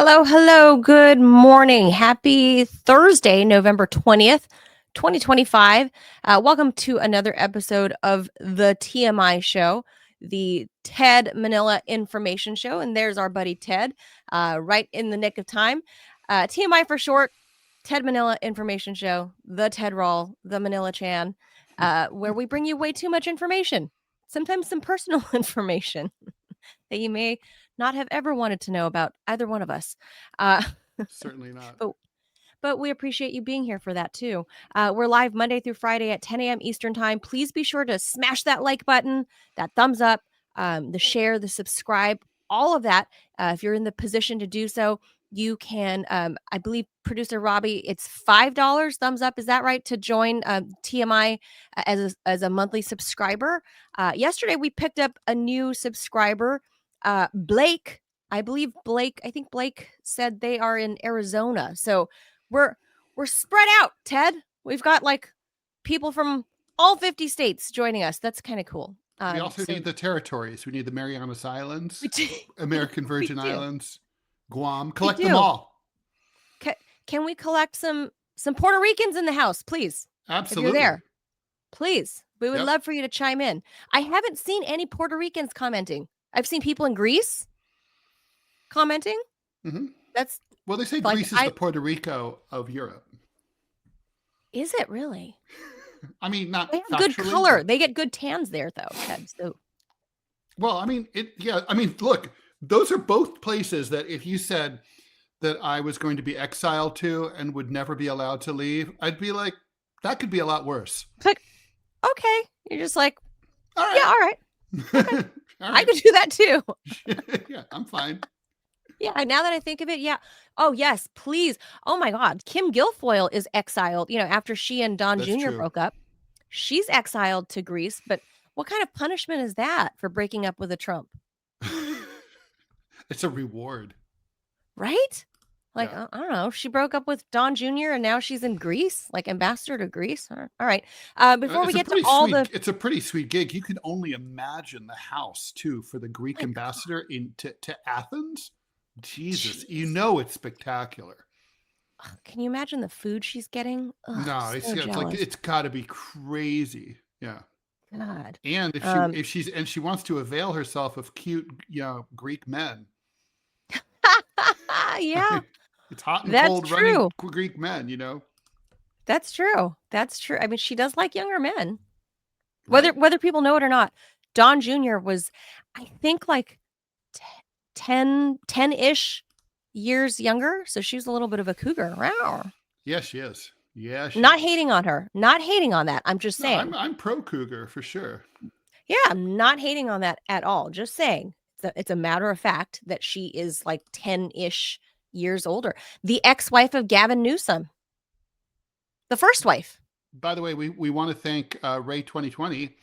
Hello, hello. Good morning. Happy Thursday, November 20th, 2025. Welcome to another episode of the TMI show, the Ted Manila Information Show. And there's our buddy Ted, right in the nick of time. TMI for short, Ted Manila Information Show, the Ted Rall, the Manila Chan, where we bring you way too much information, sometimes some personal information that you may not have ever wanted to know about either one of us. Uh, Certainly not. but but we appreciate you being here for that too. We're live Monday through Friday at 10 a.m. Eastern Time. Please be sure to smash that like button, that thumbs up, the share, the subscribe, all of that. If you're in the position to do so, you can, I believe, producer Robbie, it's $5 thumbs up. Is that right? To join TMI as a monthly subscriber. Yesterday, we picked up a new subscriber, Blake. I think Blake said they are in Arizona. So we're spread out, Ted. We've got like people from all 50 states joining us. That's kind of cool. We also So need the territories. We need the Marianas we Islands, do. American We Virgin do. Islands, Guam. We Collect them do. all. Can we collect some Puerto Ricans in the house, please? Absolutely. If you're there, please. We would Yep. love for you to chime in. I haven't seen any Puerto Ricans commenting. I've seen people in Greece commenting. Mm-hmm. That's Well, they say like Greece is the Puerto Rico of Europe. Is it really? I mean, not They have good factually, color. but- They get good tans there, though, Ted. So Well, I mean, yeah. I mean, look, those are both places that if you said that I was going to be exiled to and would never be allowed to leave, I'd be like, that could be a lot worse. it's like, okay, you're just like, All right. yeah, all right. Okay. All I right. could do that too. Yeah, I'm fine. Yeah, now that I think of it, yeah. Oh, yes, please. Oh my God, Kim Guilfoyle is exiled. After she and Don That's Jr. true. broke up, she's exiled to Greece. But what kind of punishment is that for breaking up with a Trump? It's a reward. Right? Like, Yeah. I don't know. She broke up with Don Jr. and now she's in Greece, like ambassador to Greece. All right. Before we get to all It's a pretty sweet gig. You can only imagine the house too for the Greek ambassador to Athens. Jesus, you know it's spectacular. Can you imagine the food she's getting? Ugh, No, it's got to be crazy. Yeah. God. And if she wants to avail herself of cute, Greek men. Yeah. It's hot and That's cold true. running Greek men, That's true. That's true. I mean, she does like younger men. Right? Whether people know it or not. Don Jr. was, I think, like 10-ish years younger. So she was a little bit of a cougar. Wow. Yes, she is. Yeah, Not hating on her. Not hating on that. I'm just saying. I'm pro cougar for sure. Yeah, I'm not hating on that at all. Just saying. It's a matter of fact that she is like 10-ish years older. The ex-wife of Gavin Newsom. The first wife. By the way, we want to thank Ray 2020,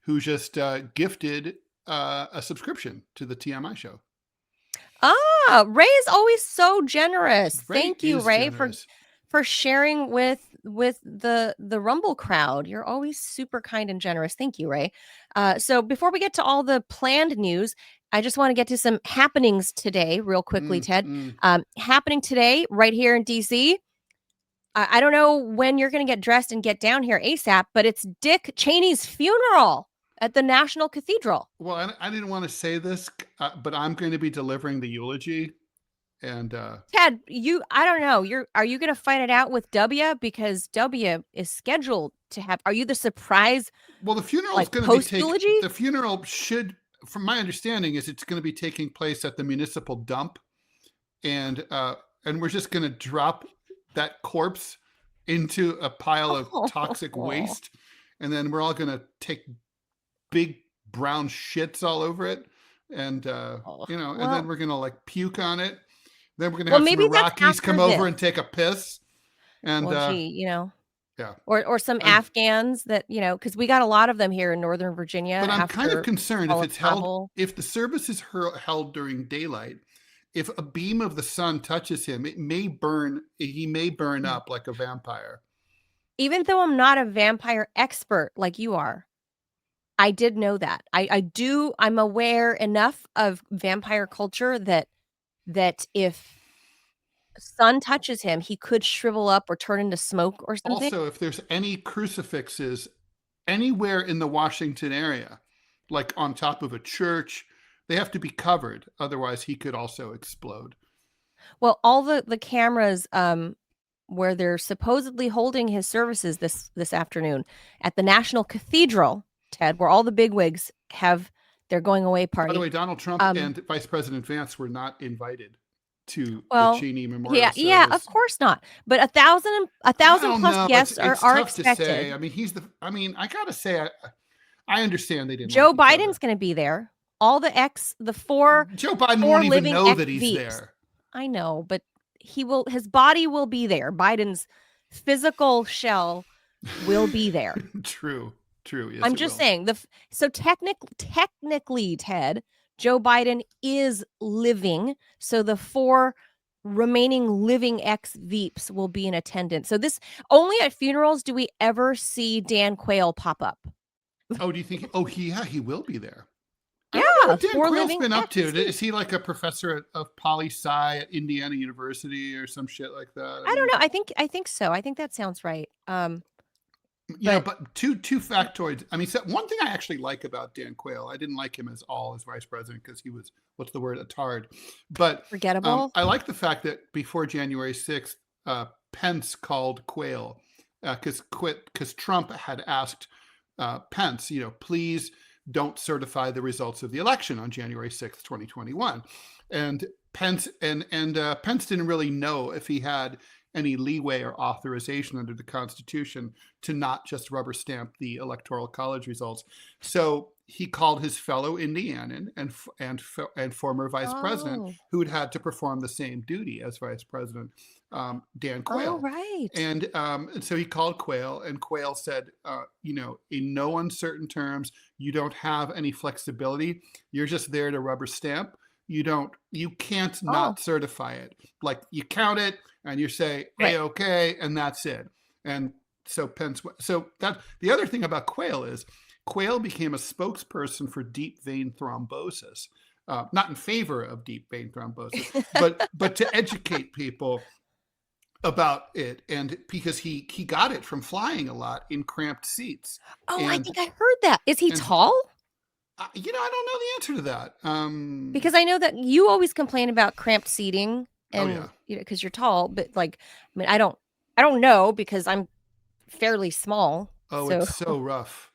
who just gifted a subscription to the TMI show. Ah, Ray is always so generous. Thank you, Ray, generous. for sharing with the Rumble crowd. You're always super kind and generous. Thank you, Ray. So before we get to all the planned news, I just want to get to some happenings today real quickly, Ted. Happening today right here in DC. I don't know when you're going to get dressed and get down here ASAP, but it's Dick Cheney's funeral at the National Cathedral. Well, I didn't want to say this, but I'm going to be delivering the eulogy. And Ted, I don't know. Are you going to fight it out with W, because W is scheduled to have? Are you the surprise? Well, the funeral is going to be eulogy. The funeral should, from my understanding, it's going to be taking place at the municipal dump, and we're just going to drop that corpse into a pile of toxic waste, and then we're all going to take big brown shits all over it, and and then we're going to like puke on it. Then we're going to have some Iraqis come over and take a piss. And yeah. Or some Afghans that, because we got a lot of them here in Northern Virginia. But I'm kind of concerned if it's held, if the service is held during daylight, if a beam of the sun touches him, he may burn up like a vampire. Even though I'm not a vampire expert like you are, I did know that. I'm aware enough of vampire culture that if sun touches him, he could shrivel up or turn into smoke or something. Also, if there's any crucifixes anywhere in the Washington area, like on top of a church, they have to be covered. Otherwise, he could also explode. Well, all the cameras where they're supposedly holding his services this afternoon at the National Cathedral, Ted, where all the bigwigs have their going away party. By the way, Donald Trump and Vice President Vance were not invited to the Cheney Memorial Service. Yeah, of course not. But 1,000 plus guests are expected. To say. I mean, I gotta say, I understand they didn't. Joe Biden's going to be there. All the four. Joe Biden won't even know that he's there. I know, but his body will be there. Biden's physical shell will be there. True. Yes, I'm just saying. So technically, Ted, Joe Biden is living. So the 4 remaining living ex-Veeps will be in attendance. So only at funerals do we ever see Dan Quayle pop up. Oh, do you think? Oh, he will be there. Yeah, what Dan Quayle's been up to. Is he like a professor of poli-sci at Indiana University or some shit like that? I don't know. I think so. I think that sounds right. But two factoids. I mean, so one thing I actually like about Dan Quayle, I didn't like him as vice president because he was, what's the word, a tard. But forgettable. I like the fact that before January 6th, Pence called Quayle because Trump had asked Pence, please don't certify the results of the election on January 6th, 2021. And Pence Pence didn't really know if he had any leeway or authorization under the Constitution to not just rubber stamp the Electoral College results. So he called his fellow Indianan and former vice president who had to perform the same duty as vice president, Dan Quayle. Oh, right. And so he called Quayle, and Quayle said, in no uncertain terms, you don't have any flexibility. You're just there to rubber stamp. You can't not certify it. Like, you count it and you say, hey, okay, and that's it. And so the other thing about Quayle is Quayle became a spokesperson for deep vein thrombosis, not in favor of deep vein thrombosis, but to educate people about it, and because he got it from flying a lot in cramped seats. I think I heard that. Is he tall? I don't know the answer to that. Because I know that you always complain about cramped seating, and because you're tall. But I don't know because I'm fairly small. Oh, so. It's so rough.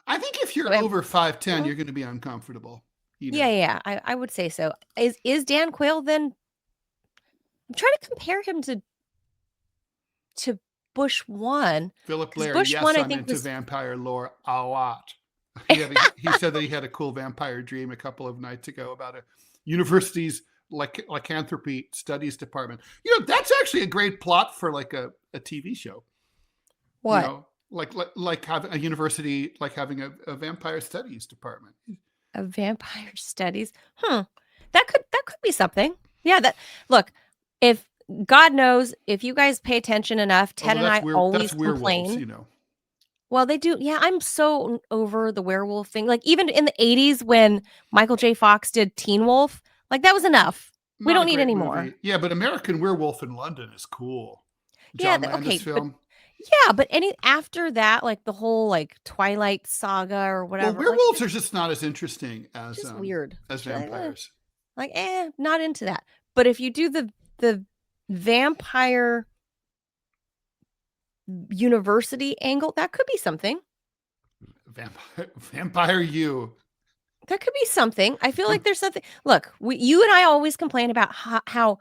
I think if you're over 5'10", you're going to be uncomfortable. Yeah, I would say so. Is Dan Quayle then? I'm trying to compare him to Bush 1. Philip Blair. Bush yes, 1, I'm into vampire lore a lot. He said that he had a cool vampire dream a couple of nights ago about a university's lycanthropy studies department. That's actually a great plot for like a TV show. What? Like having a university, like having a vampire studies department. A vampire studies? That could be something. Yeah. Look, if God knows, if you guys pay attention enough, Ted and I always complain. Well, they do. Yeah, I'm so over the werewolf thing. Like, even in the 80s when Michael J. Fox did Teen Wolf, like, that was enough. We don't need any more. Yeah, but American Werewolf in London is cool. John Landis film. But after that, like the whole like Twilight saga or whatever. Well, werewolves are just not as interesting as weird as vampires. Not into that. But if you do the vampire university angle, that could be something. Vampire you. That could be something. I feel like there's something. Look, you and I always complain about how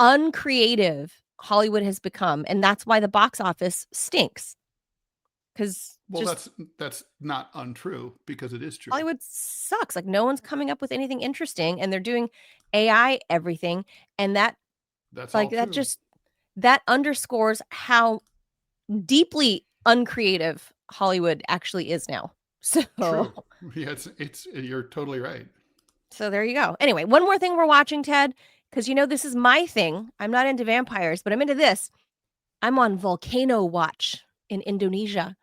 uncreative Hollywood has become, and that's why the box office stinks. Because that's not untrue, because it is true. Hollywood sucks. Like, no one's coming up with anything interesting, and they're doing AI everything, and that's like that underscores how deeply uncreative Hollywood actually is now. So true. Yeah, it's you're totally right. So there you go. Anyway, one more thing we're watching, Ted, because this is my thing. I'm not into vampires, but I'm into this. I'm on volcano watch in Indonesia.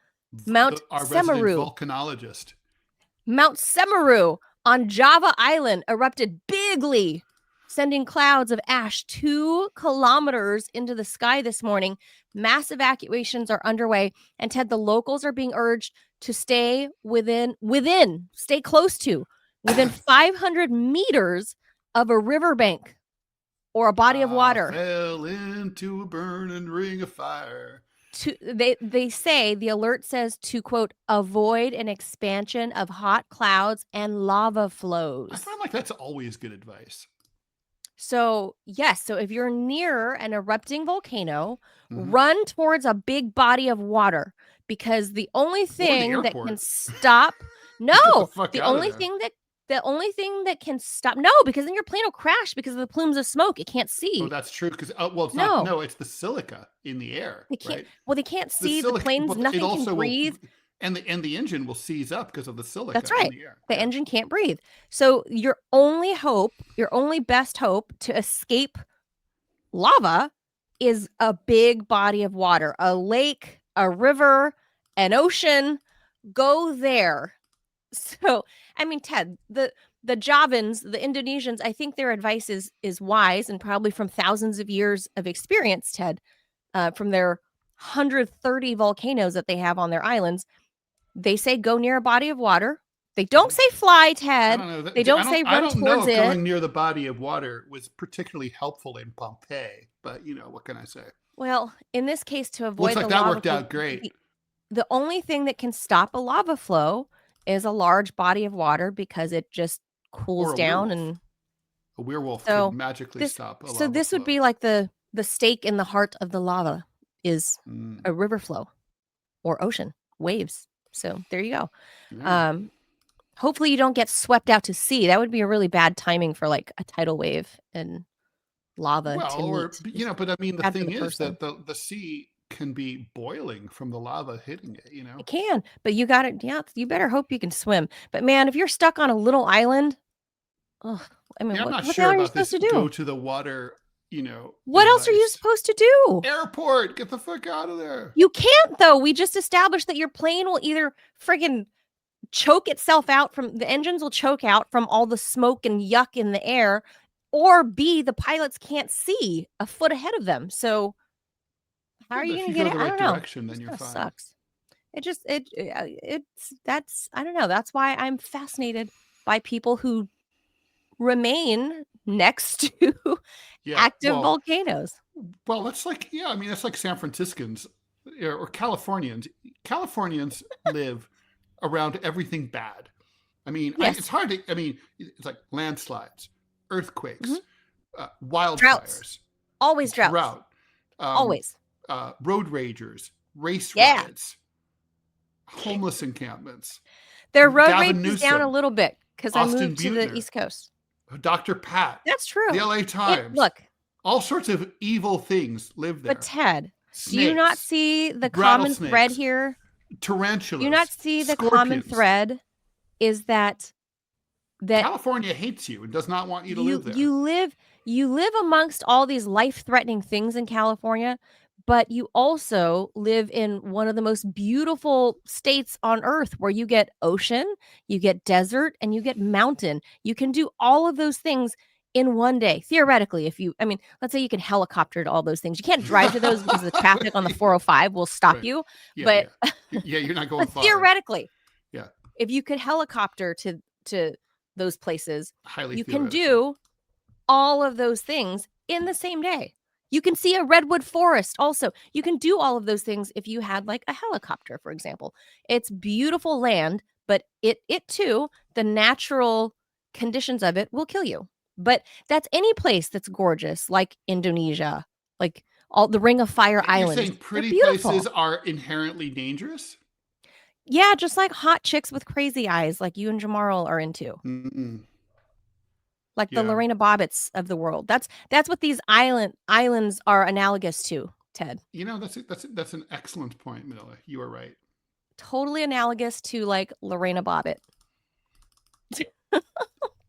Mount Semeru. Volcanologist. Mount Semeru on Java Island erupted bigly sending clouds of ash 2 kilometers into the sky this morning. Mass evacuations are underway. And Ted, the locals are being urged to stay stay close to, within 500 meters of a riverbank or a body of water. Fell into a burning ring of fire. They say, the alert says to, quote, avoid an expansion of hot clouds and lava flows. I find like that's always good advice. So, yes. So if you're near an erupting volcano, run towards a big body of water, because the only thing that can stop the only thing that can stop because then your plane will crash because of the plumes of smoke. It can't see. Oh, that's true. Because it's not. No, it's the silica in the air. They can't. Right? Well, they can't see the planes. Nothing can breathe. And the engine will seize up because of the silica. That's right. In the air. The engine can't breathe. So your only best hope to escape lava is a big body of water, a lake, a river, an ocean. Go there. So, I mean, Ted, the Javans, the Indonesians, I think their advice is wise, and probably from thousands of years of experience, Ted, from their 130 volcanoes that they have on their islands. They say go near a body of water. They don't say fly, Ted. They don't say run towards it. Going near the body of water was particularly helpful in Pompeii, but what can I say? Well, in this case, to avoid looks like that worked out great. The only thing that can stop a lava flow is a large body of water, because it just cools down, and a werewolf could magically stop a lava So this would be like the stake in the heart of the lava is a river flow or ocean waves. So there you go. Yeah. Hopefully you don't get swept out to sea. That would be a really bad timing for like a tidal wave and lava. But I mean, the thing is that the sea can be boiling from the lava hitting it, It can, but you got it. Yeah, you better hope you can swim. But man, if you're stuck on a little island, I mean, I'm not what sure are you about supposed this. to do? Go to the water, What else are you supposed to do? Airport, get the fuck out of there. You can't, though. We just established that your plane will either friggin' choke itself out the engines will choke out from all the smoke and yuck in the air, or B, the pilots can't see a foot ahead of them. So how are you going to get it? I don't know. Then you're fine. Sucks. That's I don't know. That's why I'm fascinated by people who remain next to active volcanoes. Well, that's like, that's like San Franciscans or Californians. Californians live around everything bad. I mean, it's hard to, it's like landslides, earthquakes, wildfires. Droughts. Always droughts. Always. Road ragers, race riots, homeless encampments. Their road rage is down a little bit because I moved to the East Coast. Dr. Pat. That's true. The LA Times. Look. All sorts of evil things live there. But Ted, do you not see the common thread here? Tarantulas. Do you not see the common thread is that California hates you and does not want you to live there. You live amongst all these life-threatening things in California, but you also live in one of the most beautiful states on earth, where you get ocean, you get desert, and you get mountain. You can do all of those things in one day, theoretically. Let's say you can helicopter to all those things. You can't drive to those because the traffic on the 405 will stop you. Yeah, you're not going far. Theoretically, if you could helicopter to those places, you can do all of those things in the same day. You can see a redwood forest also. You can do all of those things if you had like a helicopter, for example. It's beautiful land, but it too, the natural conditions of it will kill you. But that's any place that's gorgeous, like Indonesia, like all the Ring of Fire Islands. You're saying pretty places are inherently dangerous? Yeah, just like hot chicks with crazy eyes, like you and Jamarl are into. Like the Lorena Bobbitts of the world. That's what these islands are analogous to, Ted. That's an excellent point, Manila. You are right. Totally analogous to like Lorena Bobbitt.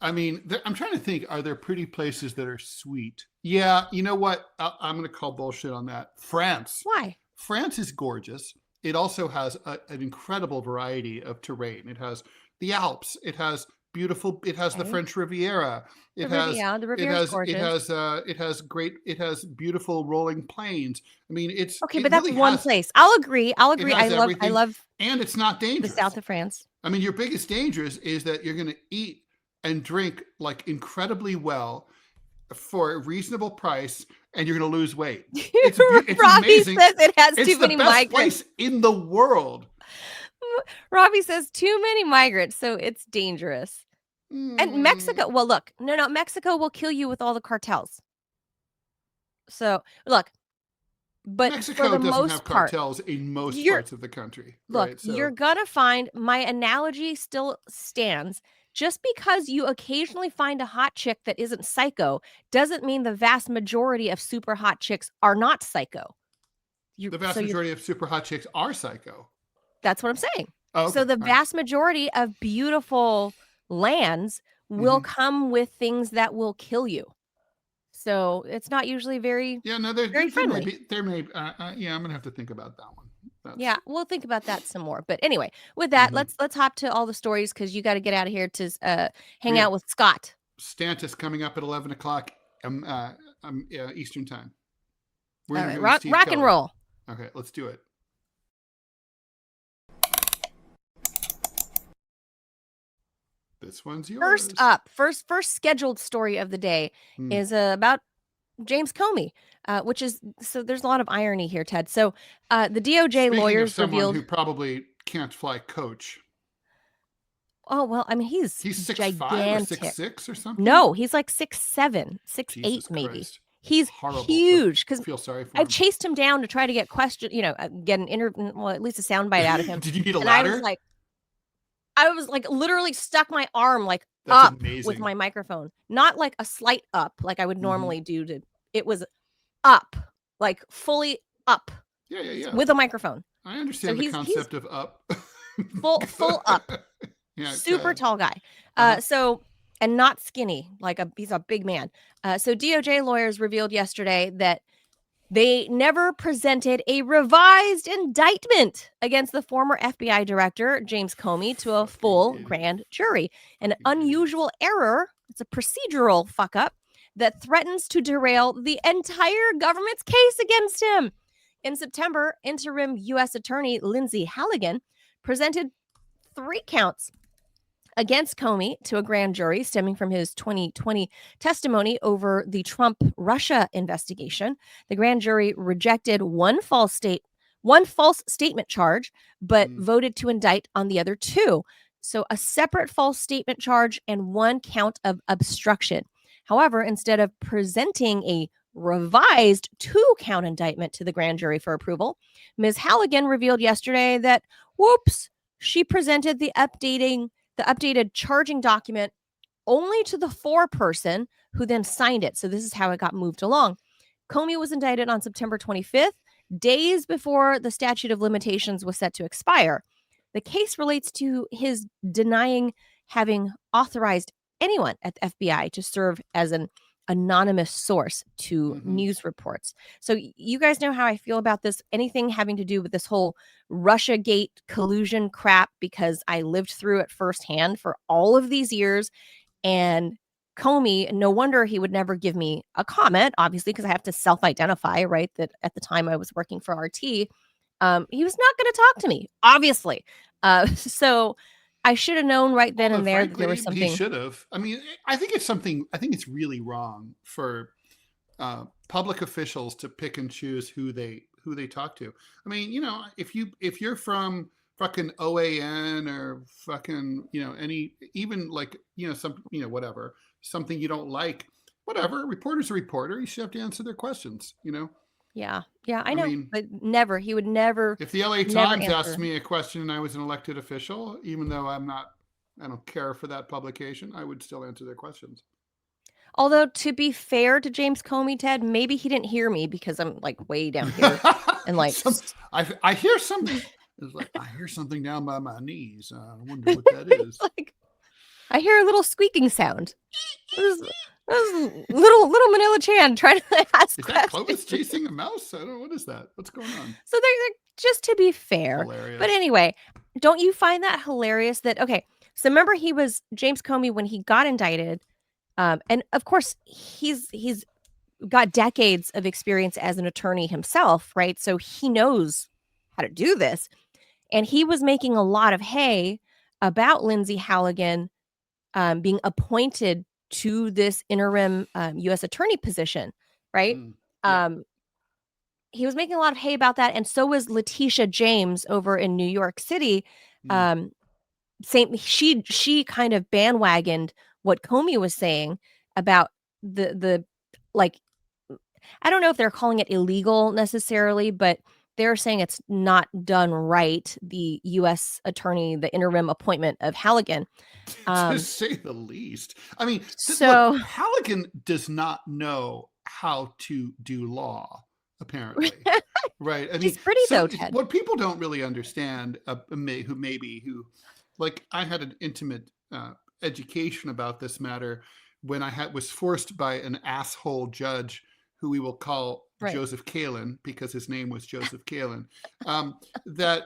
I'm trying to think, are there pretty places that are sweet? Yeah, you know what? I'm going to call bullshit on that. France. Why? France is gorgeous. It also has an incredible variety of terrain. It has the Alps. It has beautiful. It has the Okay. French Riviera. The Riviera's gorgeous. It has beautiful rolling plains. I mean, Okay, it but that's really one has place. I'll agree. it I has everything, love and it's not the south dangerous. of France. I mean, your biggest danger is that you're going to eat and drink like incredibly well for a reasonable price, and you're going to lose weight. It's Robbie amazing. says it has It's too the many best migrants. place in the world. Robbie says too many migrants, so it's dangerous. And Mexico, well, look, no, Mexico will kill you with all the cartels. So, look, but for Mexico the doesn't most have part, cartels in most you're parts of the country, look, right? you're So gonna find my analogy still stands. Just because you occasionally find a hot chick that isn't psycho doesn't mean the vast majority of super hot chicks are not psycho. the vast majority of super hot chicks are psycho. That's what I'm saying. Oh, So okay. the All right. vast majority of beautiful lands will come with things that will kill you. So it's not usually very Yeah, no, very friendly. yeah, I'm gonna have to think about that one. Yeah, we'll think about that some more. But anyway, with that, let's hop to all the stories because you got to get out of here to hang out with Scott. Stantis coming up at 11 o'clock Eastern time. All right, rock and roll. Okay, let's do it. This one's yours. First up, first scheduled story of the day is about James Comey, which is, so there's a lot of irony here, Ted. So the DOJ Speaking lawyers of someone revealed who probably can't fly coach. Oh, well, I mean, he's 6'5" gigantic. or 6'6" or something? No, he's like 6'7", 6'8" maybe. Christ. He's horrible. huge because Feel sorry for I him. chased him down to try to get get an interview, well, at least a soundbite out of him. Did you need a and ladder? I was like literally stuck my arm That's up amazing. with my microphone, not like a slight up like I would normally do. It was up, like fully up. Yeah. With a microphone. I understand the concept of up. full up. Yeah, super tall guy. And not skinny, he's a big man. So DOJ lawyers revealed yesterday that they never presented a revised indictment against the former FBI Director James Comey to a full grand jury. An unusual error. It's a procedural fuck up that threatens to derail the entire government's case against him. In September, interim U.S. Attorney Lindsay Halligan presented 3 counts against Comey to a grand jury stemming from his 2020 testimony over the Trump-Russia investigation. The grand jury rejected one false statement charge, but voted to indict on the other 2. So a separate false statement charge and 1 count of obstruction. However, instead of presenting a revised 2-count indictment to the grand jury for approval, Ms. Halligan revealed yesterday that, whoops, she presented the updated charging document only to the foreperson who then signed it. So this is how it got moved along. Comey was indicted on September 25th, days before the statute of limitations was set to expire. The case relates to his denying having authorized anyone at the FBI to serve as an anonymous source to news reports. So you guys know how I feel about this. Anything having to do with this whole Russiagate collusion crap, because I lived through it firsthand for all of these years. And Comey, no wonder he would never give me a comment, obviously, because I have to self-identify, right? That at the time I was working for RT, he was not going to talk to me, obviously. So I should have known right then and there frankly, that there was something. He should have. I mean, I think it's really wrong for public officials to pick and choose who they talk to. I mean, if you're from fucking OAN or fucking, whatever, something you don't like, whatever, a reporter's a reporter. You should have to answer their questions, Yeah, I know, but never. He would never. If the LA Times asked me a question and I was an elected official, even though I don't care for that publication, I would still answer their questions. Although, to be fair to James Comey, Ted, maybe he didn't hear me because I'm way down here and I hear something. It's like I hear something down by my knees. I wonder what that is. I hear a little squeaking sound. Little Manila Chan trying to ask Is that Clovis chasing a mouse? I don't know. What is that? What's going on? So they're just to be fair. Hilarious. But anyway, don't you find that hilarious that, okay, So remember, James Comey when he got indicted, and of course he's got decades of experience as an attorney himself, right? So he knows how to do this, and he was making a lot of hay about Lindsay Halligan being appointed to this interim U.S. attorney position, right? Yeah. He was making a lot of hay about that, and so was Letitia James over in New York City. Um, she kind of bandwagoned what Comey was saying about the like, I don't know if they're calling it illegal necessarily, but they're saying it's not done right. The U.S. attorney, the interim appointment of Halligan. To say the least. I mean, So look, Halligan does not know how to do law, apparently. Right. I she's mean, pretty so though, Ted. what people don't really understand, who, like, I had an intimate education about this matter when I was forced by an asshole judge who we will call Right. Joseph Kalin, because his name was Joseph Kalin, that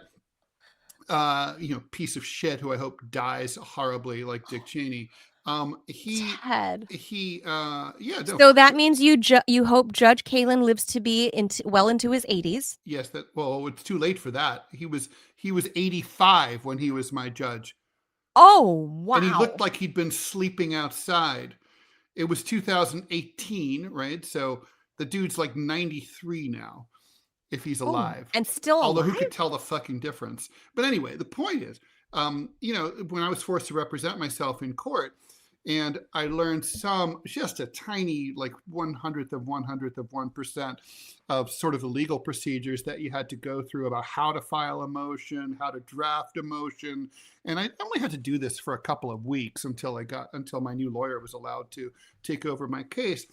piece of shit who I hope dies horribly like Dick Cheney. Ted. Yeah, no. So that means you hope Judge Kalin lives to be well into his 80s. Yes, well, it's too late for that. He was 85 when he was my judge. Oh, wow. And he looked like he'd been sleeping outside. It was 2018, right? So the dude's like 93 now, if he's alive. And still Although alive? who could tell the fucking difference? But anyway, the point is, when I was forced to represent myself in court, and I learned just a tiny, like 1/100th of 1% of sort of the legal procedures that you had to go through about how to file a motion, how to draft a motion. And I only had to do this for a couple of weeks until my new lawyer was allowed to take over my case.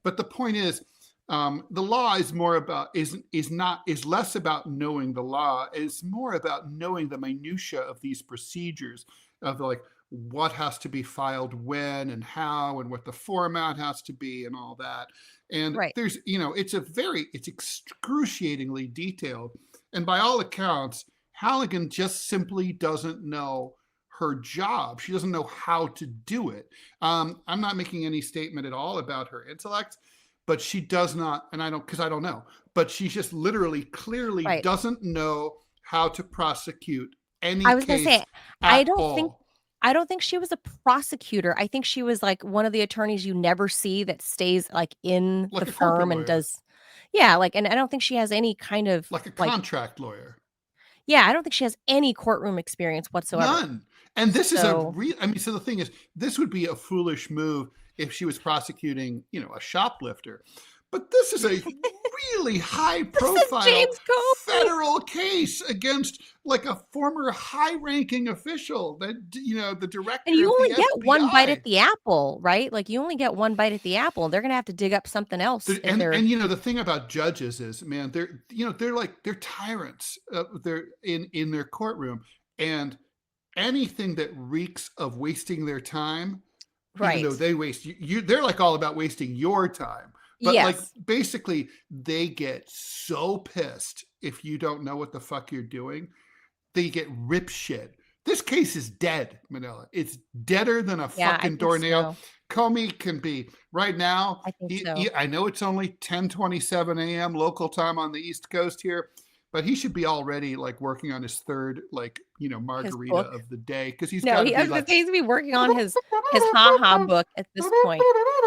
But the point is, the law is less about knowing the law. It's more about knowing the minutia of these procedures, of like what has to be filed when and how and what the format has to be and all that. And there's, it's excruciatingly detailed. And by all accounts, Halligan just simply doesn't know her job. She doesn't know how to do it. I'm not making any statement at all about her intellect, but she does not, and I don't know, but she just literally clearly doesn't know how to prosecute any case at all. I don't think she was a prosecutor. I think she was like one of the attorneys you never see that stays like in the firm and does. Yeah, and I don't think she has any kind of like a contract lawyer. Yeah, I don't think she has any courtroom experience whatsoever. None. And this is so the thing is, this would be a foolish move if she was prosecuting, a shoplifter. But this is a really high-profile federal case against like a former high-ranking official, that the director. And you of only the get FBI. one bite at the apple, right? Like you only get one bite at the apple. They're gonna have to dig up something else. And the thing about judges is, man, they're tyrants. They're in their courtroom, and anything that reeks of wasting their time, even though they waste they're like all about wasting your time. But like basically they get so pissed if you don't know what the fuck you're doing. They get rip shit. This case is dead, Manila. It's deader than a fucking doornail. So. Comey can be right now. I think so. I know it's only 10:27 a.m. local time on the East Coast here, but he should be already like working on his third, margarita of the day, because he's got to be working on his ha-ha book at this point.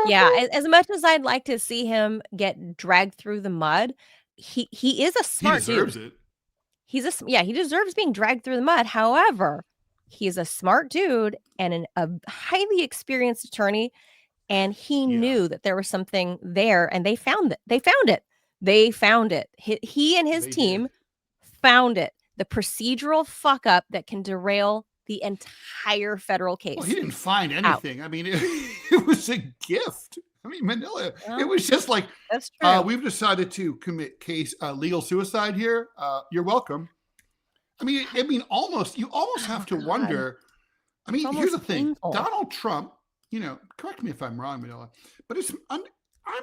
Yeah, as much as I'd like to see him get dragged through the mud, he is a smart dude. He deserves it. He deserves being dragged through the mud. However, he's a smart dude and a highly experienced attorney, and he knew that there was something there, and they found it. They found it. He and his team found it. The procedural fuck up that can derail the entire federal case. Well, he didn't find anything. I mean, it was a gift. I mean, Manila, it was just like, that's true. We've decided to commit legal suicide here. You're welcome. I mean, you almost have to wonder. I mean, here's the thing. Donald Trump, correct me if I'm wrong, Manila, but I'm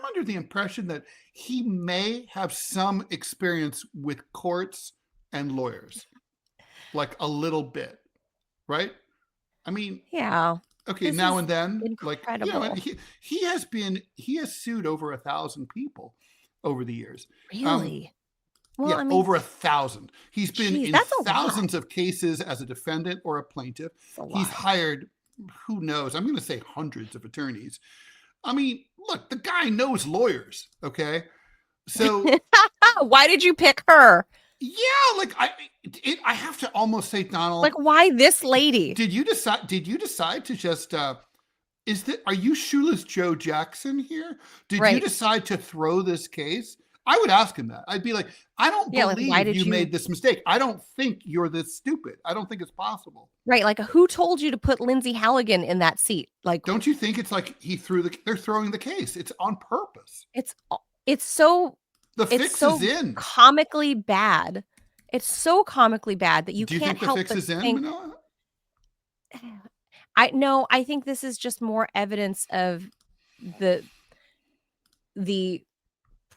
under the impression that he may have some experience with courts and lawyers, like a little bit, right? I mean, Yeah. okay, This now is and then, like, you know, and incredible. he has sued over 1,000 people over the years. Really? Well, Yeah, I mean, over 1,000. He's been geez, in that's a lot. thousands of cases as a defendant or a plaintiff. It's a He's lot. hired, who knows? I'm going to say hundreds of attorneys. I mean, look, the guy knows lawyers. Okay, so Why did you pick her? yeah, like I have to almost say, Donald, Like, why this lady? did you decide? Did you decide to just? Are you Shoeless Joe Jackson here? Did you Right. decide to throw this case? I would ask him that. I'd be like, I don't Yeah, like, why believe did you you made this mistake. I don't think you're this stupid. I don't think it's possible. Right, like, who told you to put Lindsay Halligan in that seat? Like, Don't you think it's like they're throwing the case? It's on purpose. it's so The it's fix is so in. comically bad. It's so comically bad that you Do you can't think the help fix but is in, think, Manoa? I think this is just more evidence of the the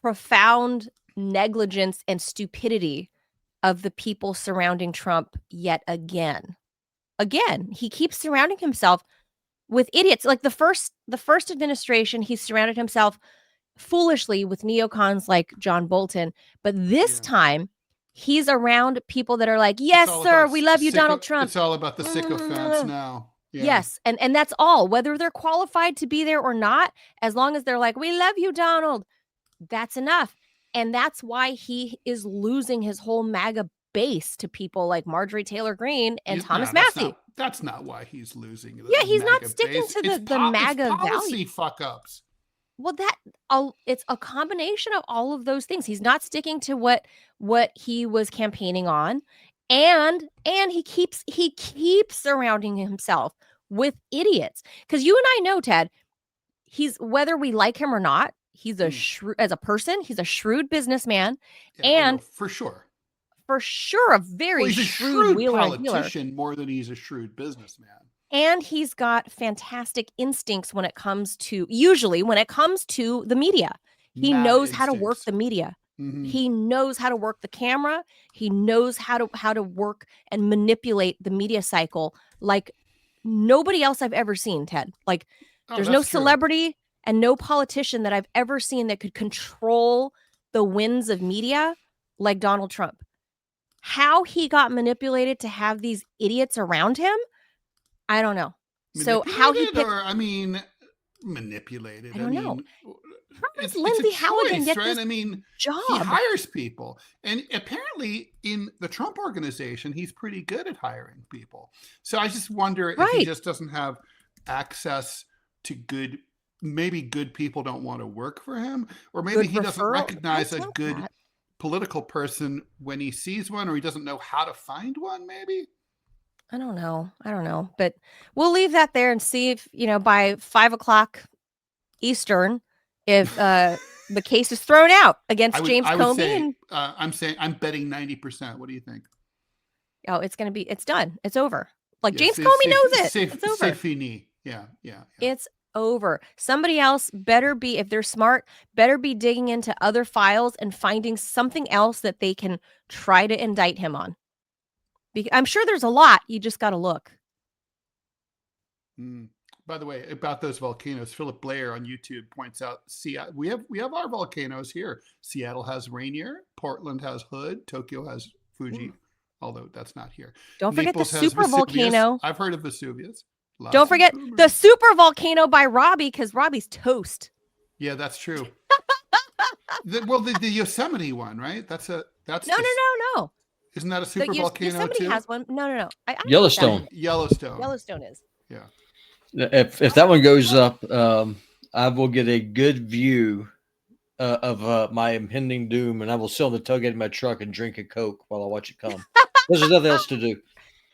profound negligence and stupidity of the people surrounding Trump yet again. Again, he keeps surrounding himself with idiots. Like the first administration, he surrounded himself foolishly with neocons like John Bolton, but this Yeah. time he's around people that are like, It's "Yes, all sir, about we love you, Donald Trump." It's all about the sycophants now. Yeah. Yes, and that's all. Whether they're qualified to be there or not, as long as they're like, "We love you, Donald." That's enough. And that's why he is losing his whole MAGA base to people like Marjorie Taylor Greene and Thomas Massey. That's not why he's losing. Yeah, he's not MAGA sticking base. to It's the MAGA it's value. policy fuck ups. Well, it's a combination of all of those things. He's not sticking to what he was campaigning on, and he keeps surrounding himself with idiots. Because you and I know, Ted, he's, whether we like him or not, he's a as a person, he's a shrewd businessman, and for sure, a very he's a shrewd wheeler and dealer. politician more than he's a shrewd businessman. And he's got fantastic instincts when it comes to the media. He knows how to work the media. Mm-hmm. He knows how to work the camera. He knows how to work and manipulate the media cycle like nobody else I've ever seen, Ted. Like, there's no celebrity and no politician that I've ever seen that could control the winds of media like Donald Trump. How he got manipulated to have these idiots around him, I don't know. So how he picked, manipulated. I don't know. How does It's Lindsay a Halligan choice, get right? this I mean, job? he hires people, and apparently in the Trump organization, he's pretty good at hiring people. So I just wonder if he just doesn't have access to maybe good people don't want to work for him, or maybe he doesn't recognize a good political person when he sees one, or he doesn't know how to find one, maybe. I don't know, but we'll leave that there and see if, by 5:00 Eastern, if the case is thrown out against James Comey. I'm betting 90%. What do you think? Oh, it's done. It's over. Like, James Comey knows it. It's over. C'est fini. Yeah. It's over. Somebody else better be, if they're smart, better be digging into other files and finding something else that they can try to indict him on. I'm sure there's a lot. You just got to look. By the way, about those volcanoes, Philip Blair on YouTube points out, we have our volcanoes here. Seattle has Rainier, Portland has Hood, Tokyo has Fuji, although that's not here. Don't forget Naples the super volcano. I've heard of Vesuvius. Don't forget the super volcano by Robbie, because Robbie's toast. Yeah, that's true. the Yosemite one, right? No. Isn't that a super volcano Yosemite too? has one. No. Yellowstone. Yellowstone is. Yeah. If that one goes up, I will get a good view of my impending doom, and I will sit on the tailgate of my truck and drink a Coke while I watch it come. There's nothing else to do.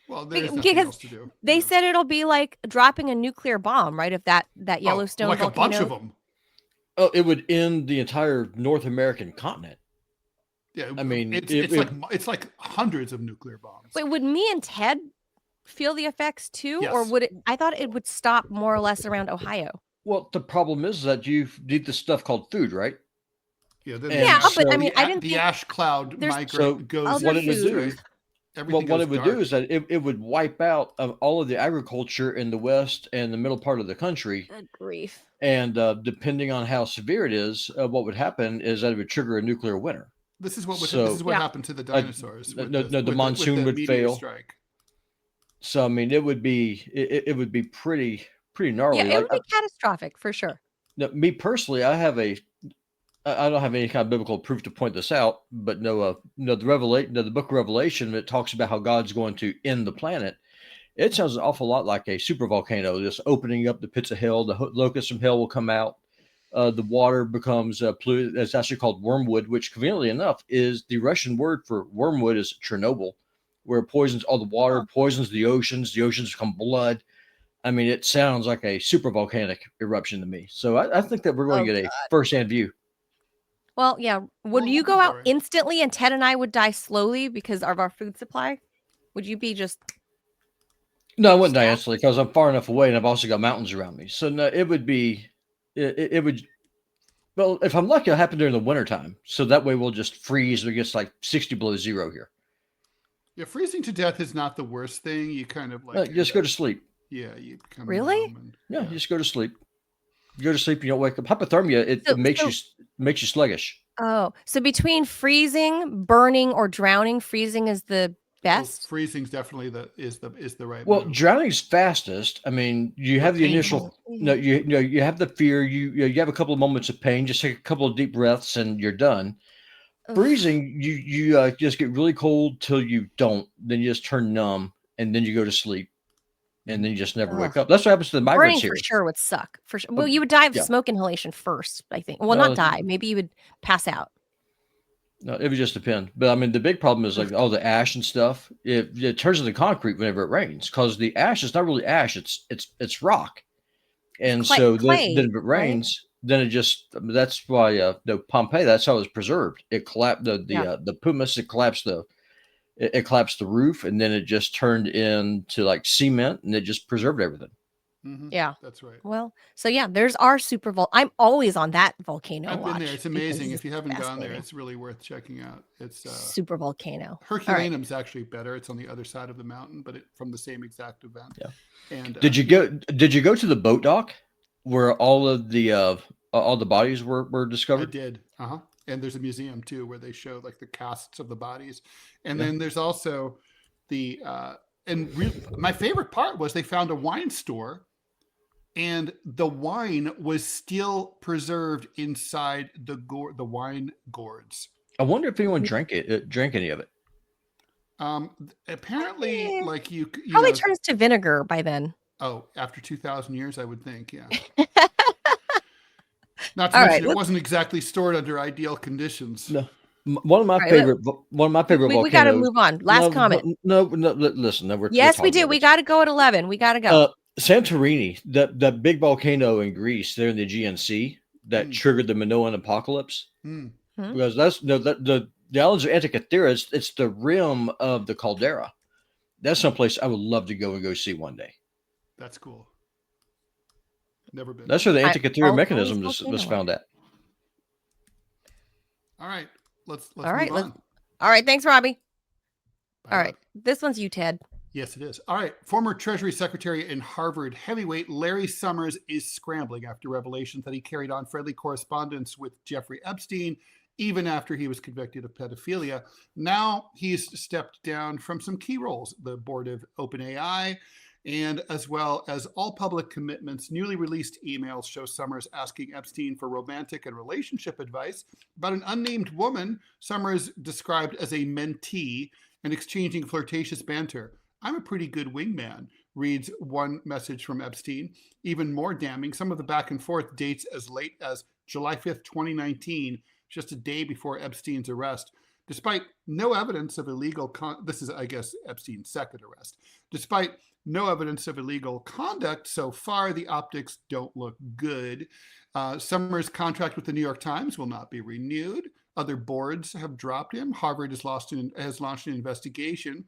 Well, there's nothing else to do. They said it'll be like dropping a nuclear bomb, right? If that Yellowstone like volcano, a bunch of them. Oh, it would end the entire North American continent. Yeah, I mean, it's like hundreds of nuclear bombs. Wait, would me and Ted feel the effects too, yes. or would it? I thought it would stop more or less around Ohio. Well, the problem is that you need this stuff called food, right? Yeah, but I mean, I didn't the think ash cloud goes. what it would do. Everything what goes it would dark. do is that it would wipe out all of the agriculture in the west and the middle part of the country. Good grief. And depending on how severe it is, what would happen is that it would trigger a nuclear winter. This is what So what happened to the dinosaurs with the monsoon would meteor fail. strike. So I mean, it would be pretty gnarly. Yeah, it Like would be catastrophic for sure. me personally, I don't have any kind of biblical proof to point this out, but the book of Revelation, it talks about how God's going to end the planet. It sounds an awful lot like a super volcano, just opening up the pits of hell. The locusts from hell will come out. The water becomes polluted. It's actually called wormwood, which conveniently enough is the Russian word for wormwood is Chernobyl, where it poisons all the water, poisons the oceans. The oceans become blood. I mean, it sounds like a super volcanic eruption to me. So I think that we're going to get a firsthand view. Well, yeah. Would you go out instantly and Ted and I would die slowly because of our food supply? Would you be just... No, I wouldn't die instantly because I'm far enough away and I've also got mountains around me. So no, it would be, it would, well, if I'm lucky, it'll happen during the wintertime. So that way we'll just freeze. It gets like 60 below zero here. Yeah, freezing to death is not the worst thing. You kind of like... just go to sleep. Yeah, you become... Really? Yeah, you just go to sleep. You go to sleep, you don't wake up. Hypothermia, it makes you sluggish. Oh, so between freezing, burning, or drowning, freezing is the best? Well, freezing's definitely is the right Well, move. drowning's fastest. I mean, you have the initial you have the fear, you have a couple of moments of pain, just take a couple of deep breaths and you're done. Freezing, you just get really cold till you don't, then you just turn numb and then you go to sleep. And then you just never wake up. That's what happens to the migrants here. Burning for sure would suck. For sure. Well, you would die of smoke inhalation first, I think. Well, not die. Maybe you would pass out. No, it would just depend. But I mean, the big problem is like all the ash and stuff. It turns into concrete whenever it rains because the ash is not really ash. It's rock. And so then if it rains, then it just, that's why Pompeii, that's how it was preserved. It collapsed the pumice, it collapsed the roof, and then it just turned into like cement, and it just preserved everything. Mm-hmm. Yeah, that's right. Well, so yeah, there's our I'm always on that volcano. I've been there. It's amazing. If you haven't gone there, it's really worth checking out. It's super volcano. Herculaneum's actually better. It's on the other side of the mountain, but from the same exact event. Yeah. And did you go to the boat dock where all the bodies were discovered? I did. And there's a museum too where they show like the casts of the bodies, and then there's also the my favorite part was they found a wine store, and the wine was still preserved inside the wine gourds. I wonder if anyone drank any of it. Apparently, like you probably turns to vinegar by then. Oh, after 2,000 years, I would think. Yeah. Not to mention, it wasn't exactly stored under ideal conditions. No, one of my favorite volcanoes. We got to move on. Last comment. No, listen. No, yes, we do. We got to go at 11. We got to go. Santorini, that big volcano in Greece, there in the Aegean Sea, that triggered the Minoan apocalypse. Because that's the islands of Antikythera. It's the rim of the caldera. That's someplace I would love to go see one day. That's cool. Never been. That's where the Antikythera mechanism was found at. All right, let's move on. All right, thanks, Robbie. Bye. All right, this one's you, Ted. Yes, it is. All right, former Treasury Secretary and Harvard heavyweight Larry Summers is scrambling after revelations that he carried on friendly correspondence with Jeffrey Epstein, even after he was convicted of pedophilia. Now he's stepped down from some key roles, the board of OpenAI, and as well as all public commitments. Newly released emails show Summers asking Epstein for romantic and relationship advice about an unnamed woman Summers described as a mentee and exchanging flirtatious banter. "I'm a pretty good wingman," reads one message from Epstein. Even more damning, some of the back and forth dates as late as July 5th, 2019, just a day before Epstein's arrest. Despite no evidence of illegal this is, I guess, Epstein's second arrest. Despite no evidence of illegal conduct so far, the optics don't look good. Summers' contract with the New York Times will not be renewed. Other boards have dropped him. Harvard has launched an investigation.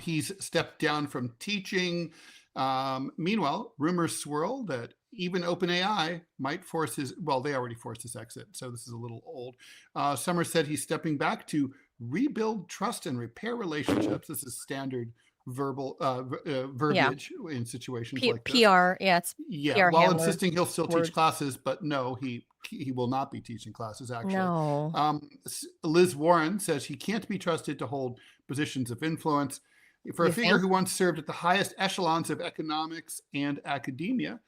He's stepped down from teaching. Meanwhile, rumors swirl that even OpenAI might force they already forced his exit, so this is a little old. Summers said he's stepping back to rebuild trust and repair relationships. This is standard verbal verbiage in situations like this. PR, it's PR while handler insisting he'll still words. teach classes, but no, he will not be teaching classes, actually. No. Liz Warren says he can't be trusted to hold positions of influence. For a You figure think? who once served at the highest echelons of economics and academia,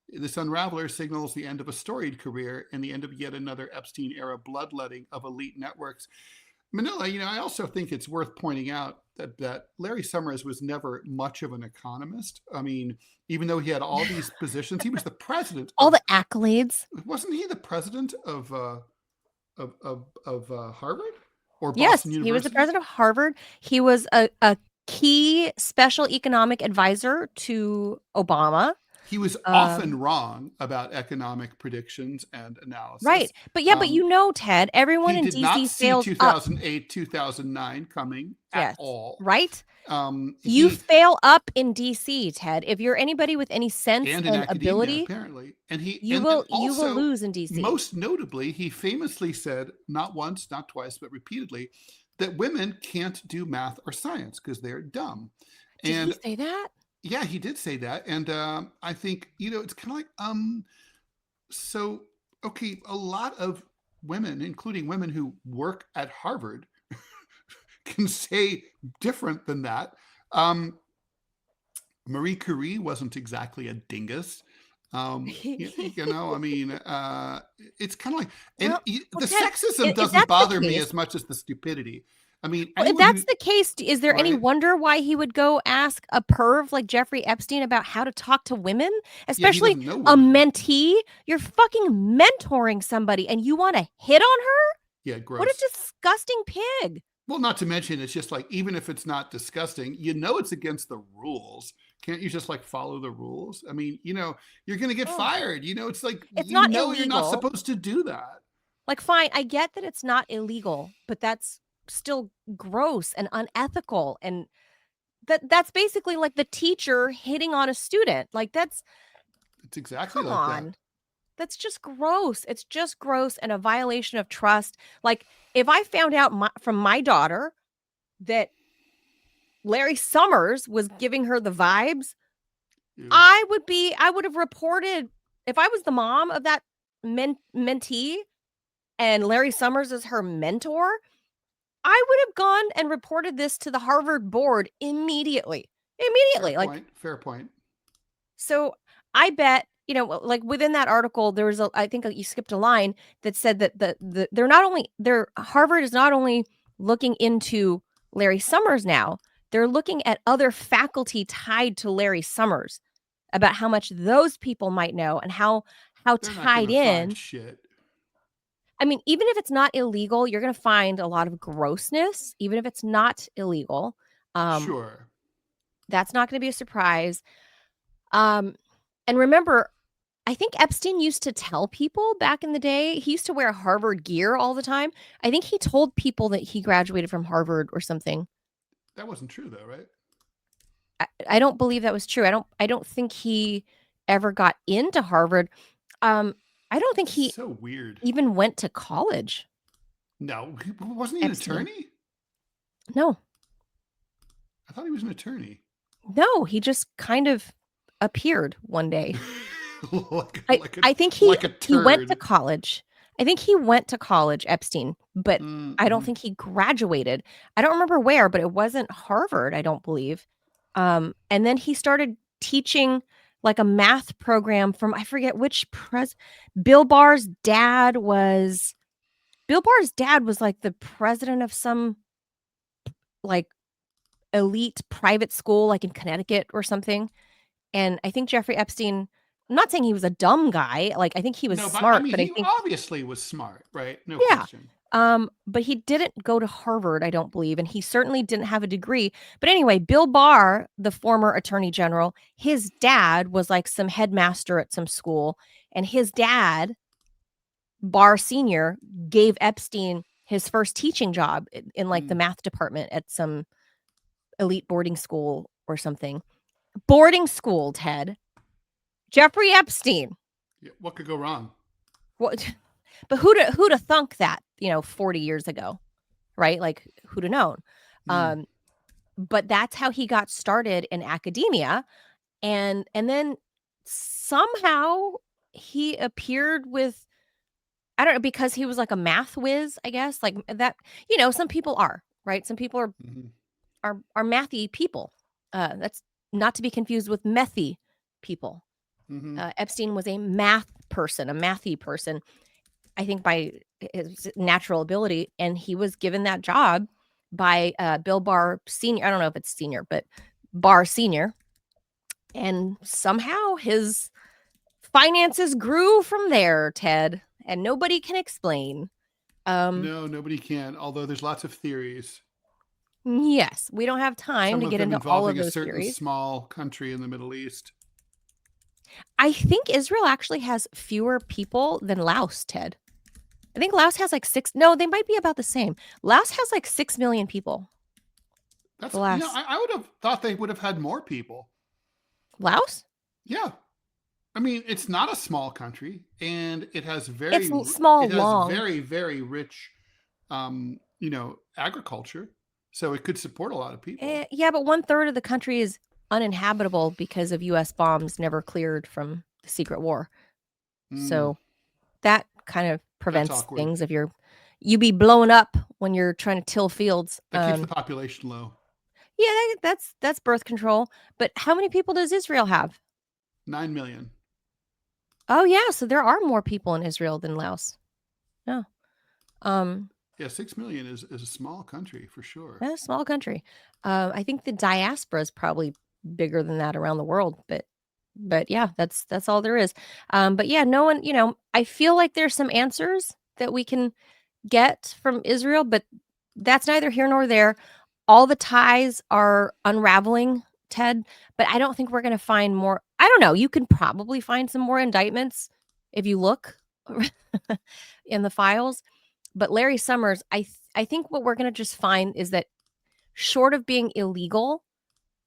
this unraveler signals the end of a storied career and the end of yet another Epstein-era bloodletting of elite networks. Manila, I also think it's worth pointing out that Larry Summers was never much of an economist. I mean, even though he had all these positions, he was the president. All the accolades. Wasn't he the president of Harvard or Boston Yes, University? he was the president of Harvard. He was a key special economic advisor to Obama. He was often wrong about economic predictions and analysis. Right. But Ted, everyone in DC did not see fails 2008, 2009 coming at all. Right? You fail up in DC, Ted. If you're anybody with any sense and academia, ability, apparently, and you will lose in DC. Most notably, he famously said, not once, not twice, but repeatedly, that women can't do math or science because they're dumb. Did he say that? Yeah, he did say that, and I think it's kind of like so okay, a lot of women, including women who work at Harvard, can say different than that. Marie Curie wasn't exactly a dingus. I mean, it's kind of like, and the sexism doesn't bother me as much as the stupidity. I mean, if that's the case, is there any wonder why he would go ask a perv like Jeffrey Epstein about how to talk to women, especially a mentee? You're fucking mentoring somebody and you want to hit on her? Yeah, gross. What a disgusting pig. Well, not to mention, it's just like, even if it's not disgusting, it's against the rules. Can't you just like follow the rules? I mean, you're going to get fired. It's like, it's not illegal. You're not supposed to do that. Like, fine, I get that it's not illegal, but that's still gross and unethical, and that's basically like the teacher hitting on a student. Like it's exactly like that. That's just gross. It's just gross and a violation of trust. Like, if I found out from my daughter that Larry Summers was giving her the vibes, I would have reported. If I was the mom of that mentee and Larry Summers is her mentor, I would have gone and reported this to the Harvard board immediately. Fair point. So I bet, like within that article, there was I think you skipped a line that said that Harvard is not only looking into Larry Summers now, they're looking at other faculty tied to Larry Summers about how much those people might know and how tied in. Shit. I mean, even if it's not illegal, you're going to find a lot of grossness, even if it's not illegal. Sure. That's not going to be a surprise. And remember, I think Epstein used to tell people back in the day, he used to wear Harvard gear all the time. I think he told people that he graduated from Harvard or something. That wasn't true though, right? I don't believe that was true. I don't think he ever got into Harvard. I don't think he so weird even went to college. No, wasn't he an attorney? No. I thought he was an attorney. No, he just kind of appeared one day. I think he went to college. I think he went to college, Epstein, but I don't think he graduated. I don't remember where, but it wasn't Harvard, I don't believe. And then he started teaching like a math program from, I forget which Bill Barr's dad was like the president of some like elite private school, like in Connecticut or something. And I think Jeffrey Epstein, I'm not saying he was a dumb guy. Like, I think he was smart, but he obviously was smart, right? No question. But he didn't go to Harvard, I don't believe, and he certainly didn't have a degree. But anyway, Bill Barr, the former attorney general, his dad was like some headmaster at some school, and his dad, Barr Sr., gave Epstein his first teaching job in like the math department at some elite boarding school or something. Boarding school, Ted. Jeffrey Epstein. Yeah, what could go wrong? What? But who'd have thunk that, 40 years ago, right? Like, who'd have known? But that's how he got started in academia. And then somehow he appeared with, I don't know, because he was like a math whiz, I guess, like that, some people are, right? Some people are mathy people. That's not to be confused with methy people. Epstein was a math person, a mathy person, I think by his natural ability, and he was given that job by Bill Barr Sr. I don't know if it's senior, but Barr Sr. And somehow his finances grew from there, Ted, and nobody can explain. No, nobody can, although there's lots of theories. Yes, we don't have time to get into all of those certain theories. Small country in the Middle East. I think Israel actually has fewer people than Laos, Ted. I think Laos has like 6. No, they might be about the same. Laos has like 6 million people. That's, I would have thought they would have had more people. Laos? Yeah. I mean, it's not a small country, and it has very very, very rich, agriculture. So it could support a lot of people. Yeah, but 1/3 of the country is uninhabitable because of U.S. bombs never cleared from the secret war. So that kind of prevents things if you be blown up when you're trying to till fields. That keeps the population low. Yeah, that's birth control. But how many people does Israel have? 9 million. Oh yeah, so there are more people in Israel than Laos. No. Yeah, 6 million is a small country for sure. Yeah, small country. I think the diaspora is probably bigger than that around the world, but yeah, that's all there is. But yeah, no one, I feel like there's some answers that we can get from Israel, but that's neither here nor there. All the ties are unraveling, Ted, but I don't think we're going to find more. I don't know. You can probably find some more indictments if you look in the files. But Larry Summers, I think what we're going to just find is that short of being illegal,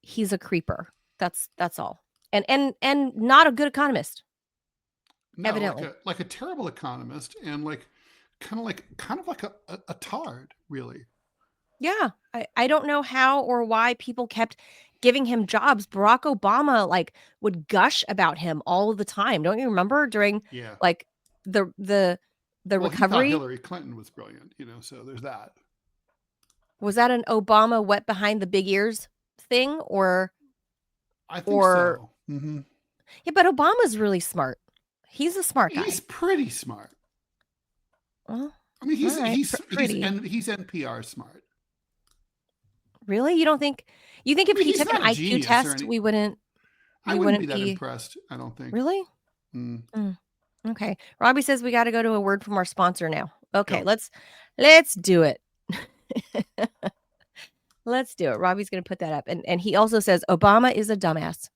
he's a creeper. That's all. And not a good economist. No, evidently. like a terrible economist, and kind of like a tard, really. Yeah. I don't know how or why people kept giving him jobs. Barack Obama would gush about him all the time. Don't you remember during the recovery? He thought Hillary Clinton was brilliant, so there's that. Was that an Obama wet behind the big ears thing, or? I think so. Mm-hmm. Yeah, but Obama's really smart. He's a smart guy. He's pretty smart. Well, I mean, he's NPR smart. Really? You don't think? You think if he took an IQ test, we wouldn't? I wouldn't be that impressed. I don't think. Really? Okay. Robbie says we got to go to a word from our sponsor now. Okay, let's do it. Let's do it. Robbie's going to put that up, and he also says Obama is a dumbass.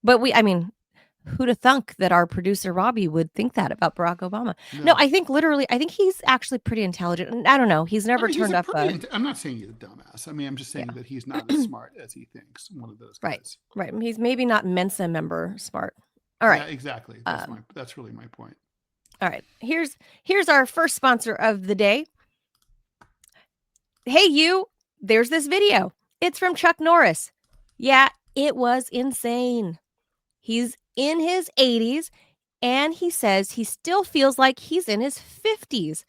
But who'd have thunk that our producer Robbie would think that about Barack Obama? No, I think he's actually pretty intelligent. And I don't know. He's never turned up. I'm not saying he's a dumbass. I mean, I'm just saying that he's not as smart as he thinks. One of those guys. Right. He's maybe not Mensa member smart. All right. Yeah, exactly. That's really my point. All right. Here's our first sponsor of the day. Hey, you. There's this video. It's from Chuck Norris. Yeah, it was insane. He's in his 80s, and he says he still feels like he's in his 50s.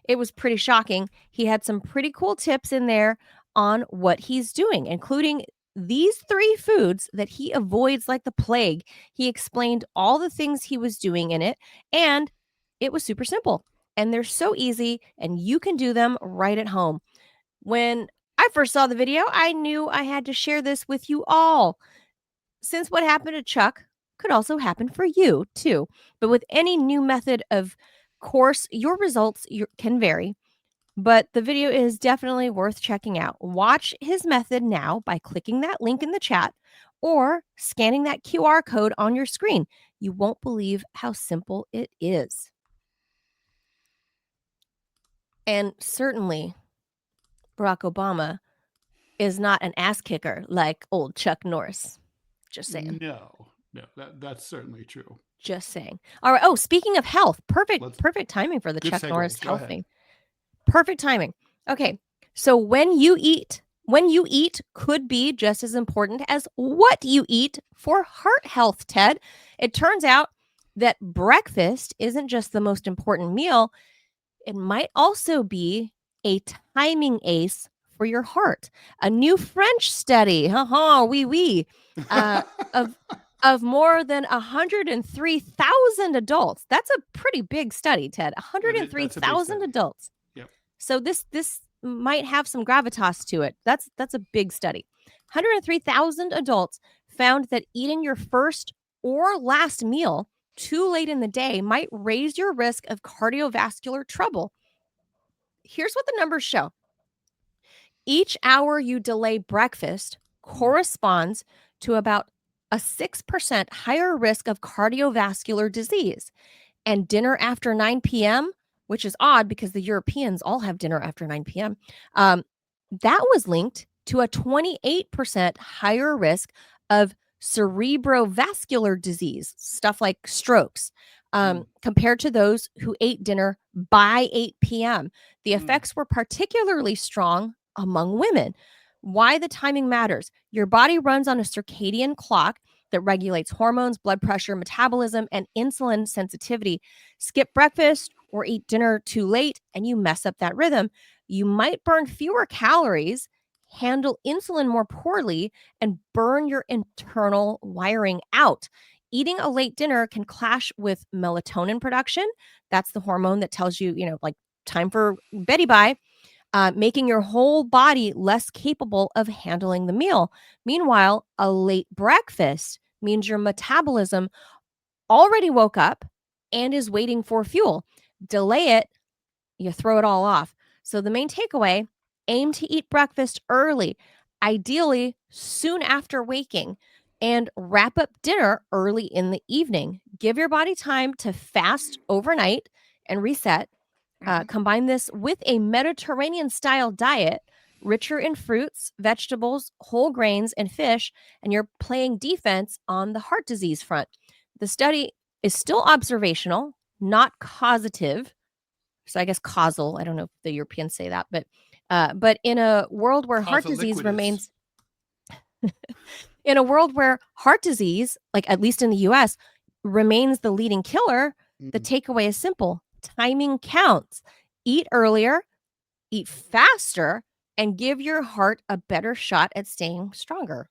It was pretty shocking. He had some pretty cool tips in there on what he's doing, including these 3 foods that he avoids like the plague. He explained all the things he was doing in it, and it was super simple. And they're so easy, and you can do them right at home. When I first saw the video, I knew I had to share this with you all, since what happened to Chuck could also happen for you too. But with any new method, of course, your results can vary. But the video is definitely worth checking out. Watch his method now by clicking that link in the chat or scanning that QR code on your screen. You won't believe how simple it is. And certainly, Barack Obama is not an ass kicker like old Chuck Norris. Just saying. No, that's certainly true. Just saying. All right. Oh, speaking of health, perfect timing for the Chuck Norris health thing. Perfect timing. Okay. So when you eat could be just as important as what you eat for heart health, Ted. It turns out that breakfast isn't just the most important meal, it might also be a timing ace for your heart. A new French study, of more than 103,000 adults. That's a pretty big study, Ted. That's a big 103,000 study. adults. Yep. So this might have some gravitas to it. That's a big study. 103,000 adults found that eating your first or last meal too late in the day might raise your risk of cardiovascular trouble. Here's what the numbers show. Each hour you delay breakfast corresponds to about a 6% higher risk of cardiovascular disease. And dinner after 9 p.m., which is odd because the Europeans all have dinner after 9 p.m., that was linked to a 28% higher risk of cerebrovascular disease, stuff like strokes, compared to those who ate dinner by 8 p.m. The effects were particularly strong among women. Why the timing matters. Your body runs on a circadian clock that regulates hormones, blood pressure, metabolism, and insulin sensitivity. Skip breakfast or eat dinner too late, and you mess up that rhythm. You might burn fewer calories, handle insulin more poorly, and burn your internal wiring out. Eating a late dinner can clash with melatonin production. That's the hormone that tells you, like time for Betty bye. Making your whole body less capable of handling the meal. Meanwhile, a late breakfast means your metabolism already woke up and is waiting for fuel. Delay it, you throw it all off. So the main takeaway, aim to eat breakfast early, ideally soon after waking, and wrap up dinner early in the evening. Give your body time to fast overnight and reset. Combine this with a Mediterranean-style diet, richer in fruits, vegetables, whole grains, and fish, and you're playing defense on the heart disease front. The study is still observational, not causative. So I guess causal. I don't know if the Europeans say that, but in a world where heart disease remains, in a world where heart disease, like at least in the U.S., remains the leading killer, the takeaway is simple. Timing counts. Eat earlier, eat faster, and give your heart a better shot at staying stronger.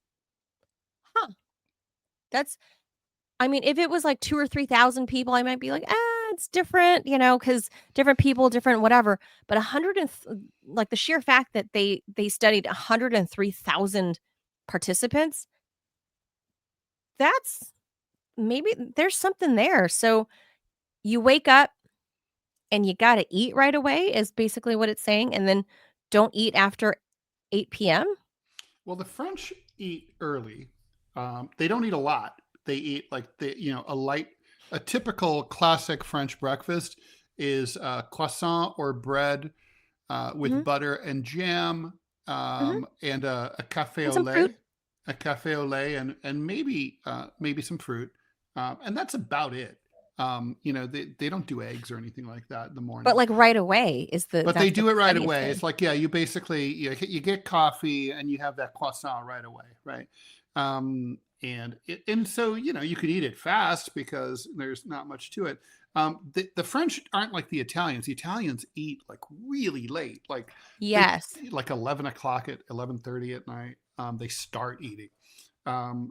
If it was like 2,000 or 3,000 people, I might be like, it's different, because different people, different whatever. But the sheer fact that they studied 103,000 participants, that's maybe there's something there. So you wake up and you got to eat right away is basically what it's saying. And then don't eat after 8 p.m. Well, the French eat early. They don't eat a lot. They eat a typical classic French breakfast is croissant or bread with butter and jam, and a cafe au lait, and maybe some fruit, and that's about it. They don't do eggs or anything like that in the morning. But like right away is But they do it right away. It's like, you basically you get coffee and you have that croissant right away, right? And so you could eat it fast because there's not much to it. The French aren't like the Italians. The Italians eat like really late, like like 11 o'clock at 11:30 at night. They start eating.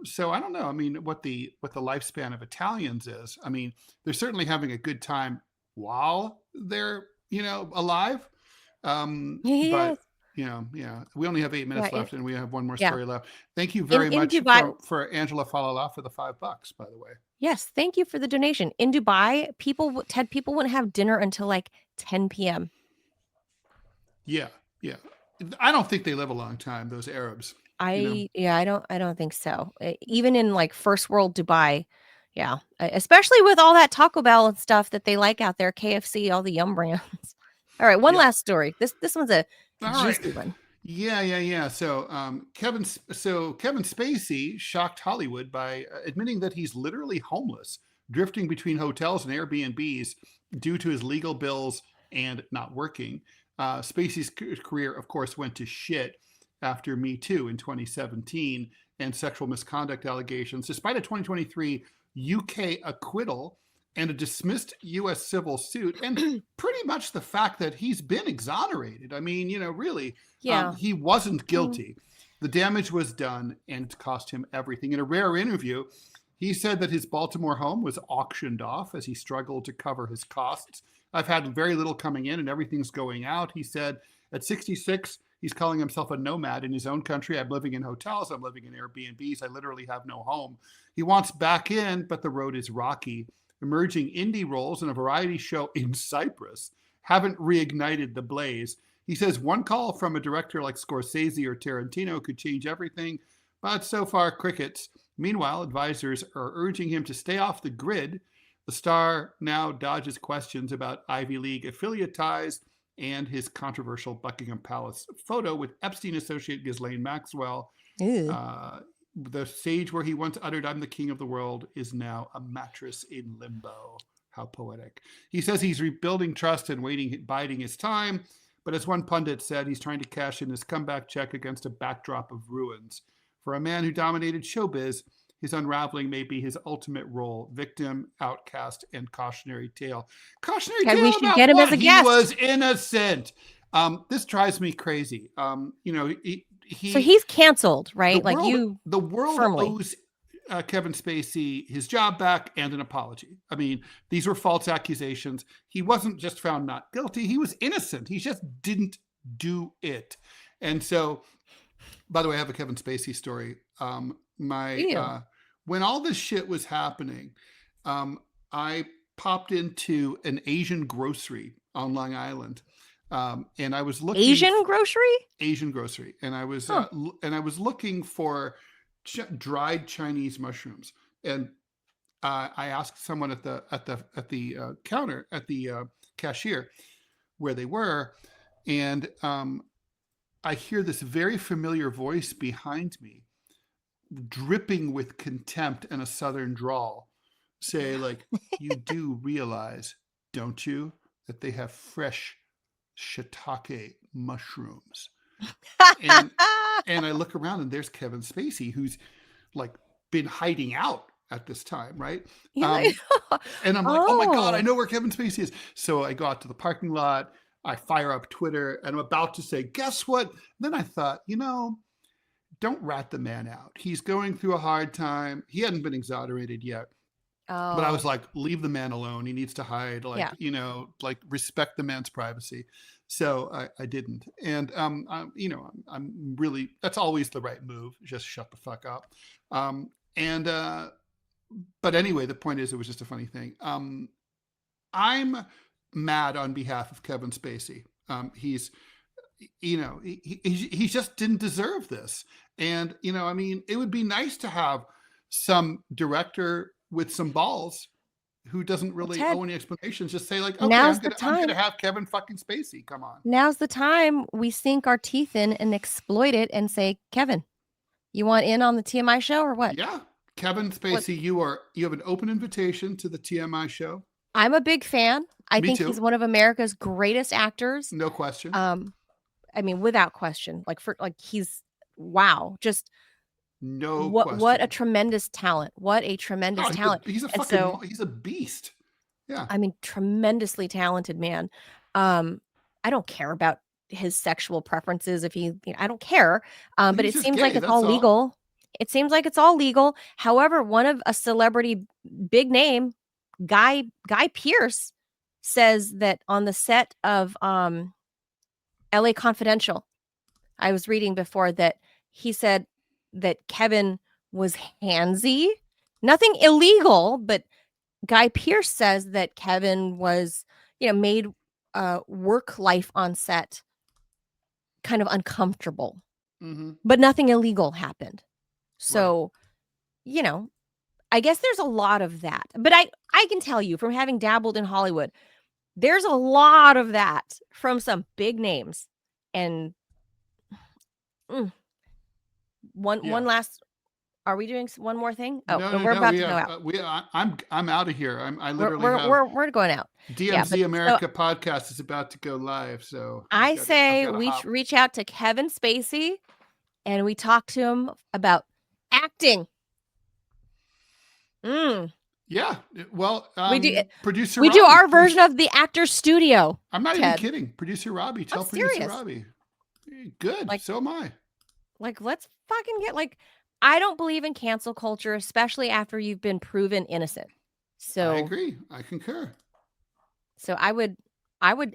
So I don't know. I mean, what the lifespan of Italians is. I mean, they're certainly having a good time while they're alive. But we only have 8 minutes left, and we have one more story left. Thank you very much for Angela Falala for the $5, by the way. Yes, thank you for the donation. In Dubai, people wouldn't have dinner until like 10 p.m. Yeah. I don't think they live a long time, those Arabs. I don't think so. Even in like first world Dubai, especially with all that Taco Bell and stuff that they like out there, KFC, all the Yum brands. All right, one last story. This one's a juicy one. Yeah. So Kevin Spacey shocked Hollywood by admitting that he's literally homeless, drifting between hotels and Airbnbs due to his legal bills and not working. Spacey's career, of course, went to shit after Me Too in 2017 and sexual misconduct allegations, despite a 2023 UK acquittal and a dismissed U.S. civil suit, and pretty much the fact that he's been exonerated. I mean, really, he wasn't guilty. The damage was done, and it cost him everything. In a rare interview, he said that his Baltimore home was auctioned off as he struggled to cover his costs. I've had very little coming in and everything's going out. He said at 66, he's calling himself a nomad in his own country. I'm living in hotels. I'm living in Airbnbs. I literally have no home. He wants back in, but the road is rocky. Emerging indie roles in a variety show in Cyprus haven't reignited the blaze. He says one call from a director like Scorsese or Tarantino could change everything, but so far, crickets. Meanwhile, advisors are urging him to stay off the grid. The star now dodges questions about Ivy League affiliate ties and his controversial Buckingham Palace photo with Epstein associate Ghislaine Maxwell. The stage where he once uttered, "I'm the king of the world," is now a mattress in limbo. How poetic. He says he's rebuilding trust and biding his time. But as one pundit said, he's trying to cash in his comeback check against a backdrop of ruins. For a man who dominated showbiz, his unraveling may be his ultimate role: victim, outcast, and cautionary tale. Cautionary tale we should about get him what? as a guest. He was innocent. This drives me crazy. So he's canceled, right? The world firmly owes Kevin Spacey his job back and an apology. I mean, these were false accusations. He wasn't just found not guilty. He was innocent. He just didn't do it. And so, by the way, I have a Kevin Spacey story. When all this shit was happening, I popped into an Asian grocery on Long Island. And I was looking Asian grocery. And I was looking for dried Chinese mushrooms, and I asked someone at the counter at the cashier where they were, and I hear this very familiar voice behind me, dripping with contempt and a southern drawl, say like, "You do realize, don't you, that they have fresh shiitake mushrooms?" And I look around and there's Kevin Spacey, who's like been hiding out at this time, right? And I'm like, oh my God, I know where Kevin Spacey is. So I go out to the parking lot, I fire up Twitter, and I'm about to say, guess what? Then I thought, don't rat the man out. He's going through a hard time. He hadn't been exonerated yet. But I was like, leave the man alone. He needs to hide, respect the man's privacy. So I didn't. And, I'm really, that's always the right move. Just shut the fuck up. But anyway, the point is, it was just a funny thing. I'm mad on behalf of Kevin Spacey. He just didn't deserve this. And, it would be nice to have some director with some balls who doesn't really owe any explanations, just say like, okay, I'm going to have Kevin fucking Spacey. Come on. Now's the time we sink our teeth in and exploit it and say, Kevin, you want in on the TMI show or what? Yeah. Kevin Spacey, you have an open invitation to the TMI show. I'm a big fan. I think too. He's one of America's greatest actors. No question. Without question. He's wow. Just question. What a tremendous talent. What a tremendous talent. He's a beast. Yeah. Tremendously talented man. I don't care about his sexual preferences. I don't care. But it seems like it's all legal. It seems like it's all legal. However, one of a celebrity, big name, Guy Pearce, says that on the set of LA Confidential, I was reading before that he said that Kevin was handsy. Nothing illegal, but Guy Pearce says that Kevin was, made work life on set kind of uncomfortable. Mm-hmm. But nothing illegal happened. So, right. I guess there's a lot of that. But I can tell you from having dabbled in Hollywood, there's a lot of that from some big names. And one last Are we doing one more thing? Oh, No, we're about to go have, out. I'm out of here. I literally We're going out. DMZ America podcast is about to go live. So I say we reach out to Kevin Spacey and we talk to him about acting. Yeah. Well, producer we Robbie, do our version of the Actor's Studio. I'm not even kidding. Producer Robbie, tell producer Robbie. Good. So am I. Like, let's fucking get I don't believe in cancel culture, especially after you've been proven innocent. So I agree. I concur. So I would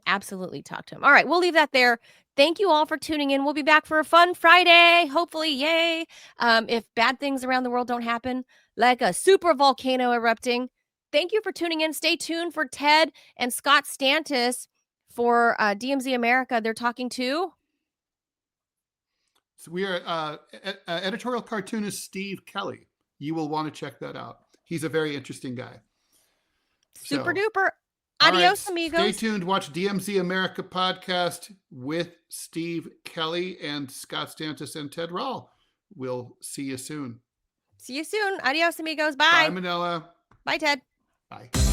absolutely talk to him. All right, we'll leave that there. Thank you all for tuning in. We'll be back for a fun Friday, hopefully. Yay. If bad things around the world don't happen, like a super volcano erupting. Thank you for tuning in. Stay tuned for Ted and Scott Stantis for DMZ America. They're talking to... So we are editorial cartoonist Steve Kelly. You will want to check that out. He's a very interesting guy. Super duper. Adios, amigos. Stay tuned. Watch DMZ America podcast with Steve Kelly and Scott Stantis and Ted Rall. We'll see you soon. See you soon. Adios, amigos. Bye. Bye, Manila. Bye, Ted. Bye.